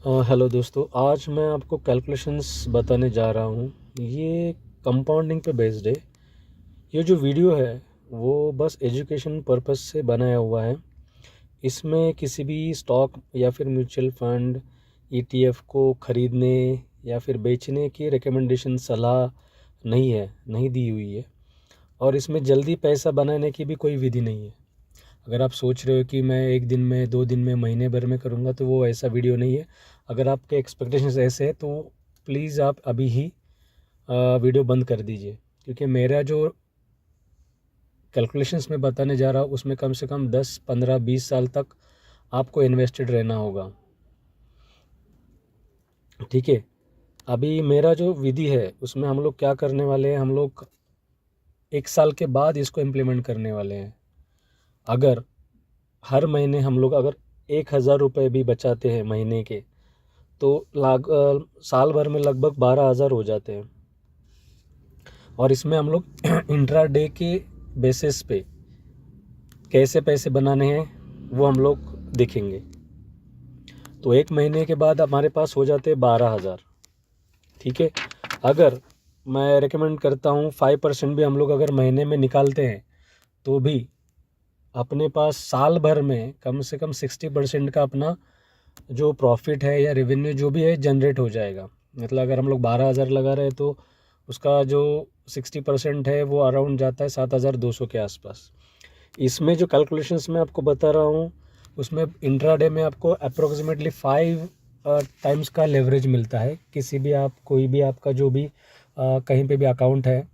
Hello दोस्तों, आज मैं आपको कैलकुलेशंस बताने जा रहा हूँ। ये कंपाउंडिंग पे बेस्ड है। ये जो वीडियो है वो बस एजुकेशन पर्पस से बनाया हुआ है। इसमें किसी भी स्टॉक या फिर म्यूचुअल फंड ईटीएफ को ख़रीदने या फिर बेचने की रिकमेंडेशन सलाह नहीं दी हुई है। और इसमें जल्दी पैसा बनाने की भी कोई विधि नहीं है। अगर आप सोच रहे हो कि मैं एक दिन में, 2 दिन में, महीने भर में करूँगा, तो वो ऐसा वीडियो नहीं है। अगर आपके एक्सपेक्टेशंस ऐसे हैं तो प्लीज़ आप अभी ही वीडियो बंद कर दीजिए, क्योंकि मेरा जो कैलकुलेशंस में बताने जा रहा हूँ उसमें कम से कम 10, 15, 20 साल तक आपको इन्वेस्टेड रहना होगा। ठीक है। अभी मेरा जो विधि है उसमें हम लोग क्या करने वाले हैं, हम लोग 1 साल के बाद इसको इम्प्लीमेंट करने वाले हैं। अगर हर महीने हम लोग अगर 1,000 रुपये भी बचाते हैं महीने के, तो साल भर में लगभग 12,000 हो जाते हैं। और इसमें हम लोग इंट्रा डे के बेसिस पे कैसे पैसे बनाने हैं वो हम लोग देखेंगे। तो 1 महीने के बाद हमारे पास हो जाते हैं 12,000। ठीक है। अगर मैं रिकमेंड करता हूँ 5% भी हम लोग अगर महीने में निकालते हैं तो भी अपने पास साल भर में कम से कम 60% का अपना जो प्रॉफिट है या रेवेन्यू जो भी है जनरेट हो जाएगा। मतलब अगर हम लोग 12,000 लगा रहे हैं तो उसका जो 60% है वो अराउंड जाता है 7,200 के आसपास। इसमें जो कैलकुलेशंस मैं आपको बता रहा हूँ उसमें इंट्राडे में आपको अप्रोक्सीमेटली 5 टाइम्स का लेवरेज मिलता है। किसी भी आप कोई भी आपका जो भी कहीं पे भी अकाउंट है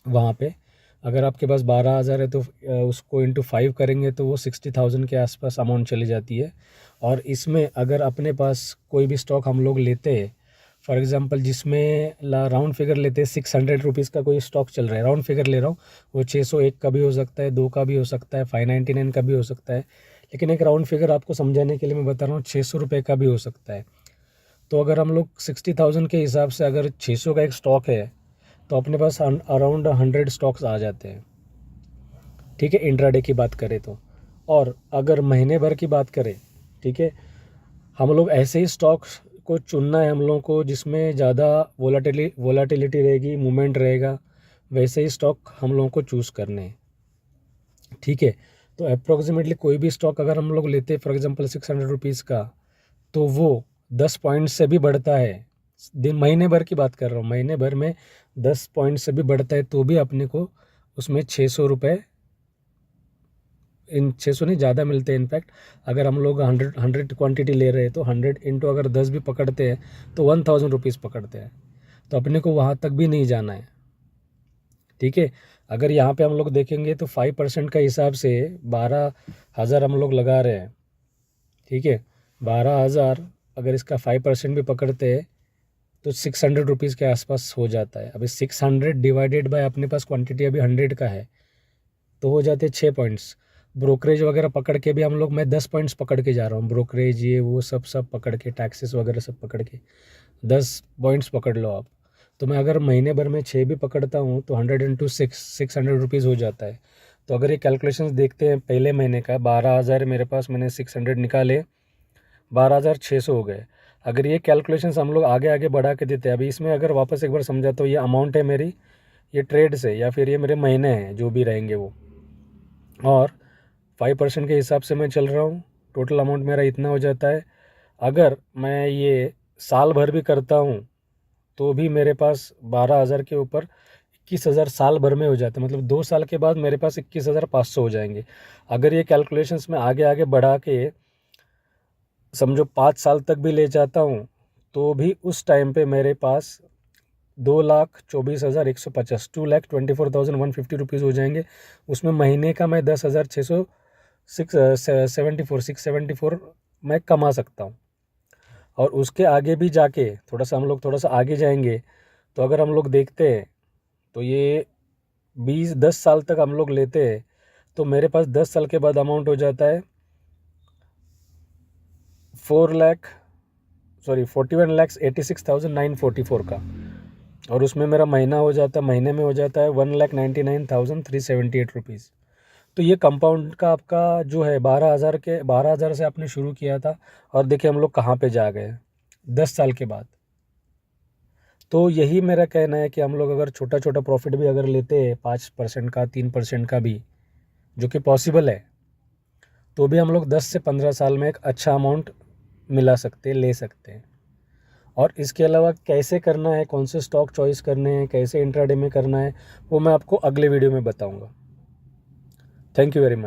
वहाँ पे अगर आपके पास 12,000 है तो उसको इंटू 5 करेंगे तो वो 60,000 के आसपास अमाउंट चली जाती है। और इसमें अगर अपने पास कोई भी स्टॉक हम लोग लेते हैं, फॉर एग्जांपल जिसमें राउंड फिगर लेते हैं, 600 रुपीज़ का कोई स्टॉक चल रहा है, राउंड फिगर ले रहा हूँ, वो 601 का भी हो सकता है, 2 का भी हो सकता है, 599 का भी हो सकता है। लेकिन एक राउंड फिगर आपको समझाने के लिए मैं बता रहा हूँ, 600 रुपये का भी हो सकता है। तो अगर हम लोग 60,000 के हिसाब से अगर 600 का एक स्टॉक है तो अपने पास अराउंड 100 स्टॉक्स आ जाते हैं। ठीक है, इंट्राडे की बात करें तो। और अगर महीने भर की बात करें, ठीक है, हम लोग ऐसे ही स्टॉक्स को चुनना है हम लोगों को जिसमें ज़्यादा वोलाटिलिटी रहेगी, मूवमेंट रहेगा, वैसे ही स्टॉक हम लोगों को चूज़ करने हैं। ठीक है। तो अप्रोक्सीमेटली कोई भी स्टॉक अगर हम लोग लेते हैं फॉर एग्जांपल 600 रुपीज़ का, तो वो 10 पॉइंट से भी बढ़ता है। दिन महीने भर की बात कर रहा हूँ, महीने भर में 10 पॉइंट से भी बढ़ता है तो भी अपने को उसमें 600 रुपये, इन 600 नहीं ज़्यादा मिलते हैं इनफैक्ट। अगर हम लोग 100 क्वांटिटी ले रहे हैं तो 100 इंटू अगर 10 भी पकड़ते हैं तो 1,000 रुपीज़ पकड़ते हैं। तो अपने को वहाँ तक भी नहीं जाना है। ठीक है। अगर यहाँ पे हम लोग देखेंगे तो 5% का हिसाब से 12,000 हम लोग लगा रहे हैं। ठीक है। 12,000 अगर इसका 5% भी पकड़ते हैं तो 600 रुपीज़ के आसपास हो जाता है। अभी 600 डिवाइडेड बाय अपने पास क्वांटिटी अभी 100 का है तो हो जाते 6 पॉइंट्स। ब्रोकरेज वगैरह पकड़ के भी हम लोग, मैं 10 पॉइंट्स पकड़ के जा रहा हूँ, ब्रोकरेज ये वो सब पकड़ के, टैक्सेस वगैरह सब पकड़ के 10 पॉइंट्स पकड़ लो आप। तो मैं अगर महीने भर में 6 भी पकड़ता हूँ तो 100 इंटू 600 रुपीज़ हो जाता है। तो अगर ये कैलकुलेशंस देखते हैं पहले महीने का, 12,000 मेरे पास, मैंने 600 निकाले, 12,600 हो गए। अगर ये कैलकुलेशंस हम लोग आगे आगे बढ़ा के देते हैं, अभी इसमें अगर वापस एक बार समझा तो ये अमाउंट है मेरी, ये ट्रेड से या फिर ये मेरे महीने हैं जो भी रहेंगे वो, और 5% के हिसाब से मैं चल रहा हूँ, टोटल अमाउंट मेरा इतना हो जाता है। अगर मैं ये साल भर भी करता हूँ तो भी मेरे पास 12,000 के ऊपर 21,000 साल भर में हो जाता है। मतलब 2 साल के बाद मेरे पास 21,500 हो जाएंगे। अगर ये कैलकुलेशंस में आगे आगे बढ़ा के समझो 5 साल तक भी ले जाता हूँ तो भी उस टाइम पे मेरे पास 2,24,150, 2,24,150 रुपीज़ हो जाएंगे। उसमें महीने का मैं 10,600 674 मैं कमा सकता हूँ। और उसके आगे भी जाके हम लोग थोड़ा सा आगे जाएंगे तो अगर हम लोग देखते हैं तो ये 10 साल तक हम लोग लेते हैं तो मेरे पास 10 साल के बाद अमाउंट हो जाता है 41,86,944 का। और उसमें मेरा महीना हो जाता है, महीने में हो जाता है 1,99,378 रुपीज़। तो ये कंपाउंड का आपका जो है 12,000 से आपने शुरू किया था और देखिए हम लोग कहाँ पे जा गए 10 साल के बाद। तो यही मेरा कहना है कि हम लोग अगर छोटा छोटा प्रॉफिट भी अगर लेते हैं 5% का 3% का भी, जो कि पॉसिबल है, तो भी हम लोग 10 से 15 साल में एक अच्छा अमाउंट मिला सकते, ले सकते हैं। और इसके अलावा कैसे करना है, कौन से स्टॉक चॉइस करने हैं, कैसे इंट्राडे में करना है, वो मैं आपको अगले वीडियो में बताऊंगा। Thank you very much.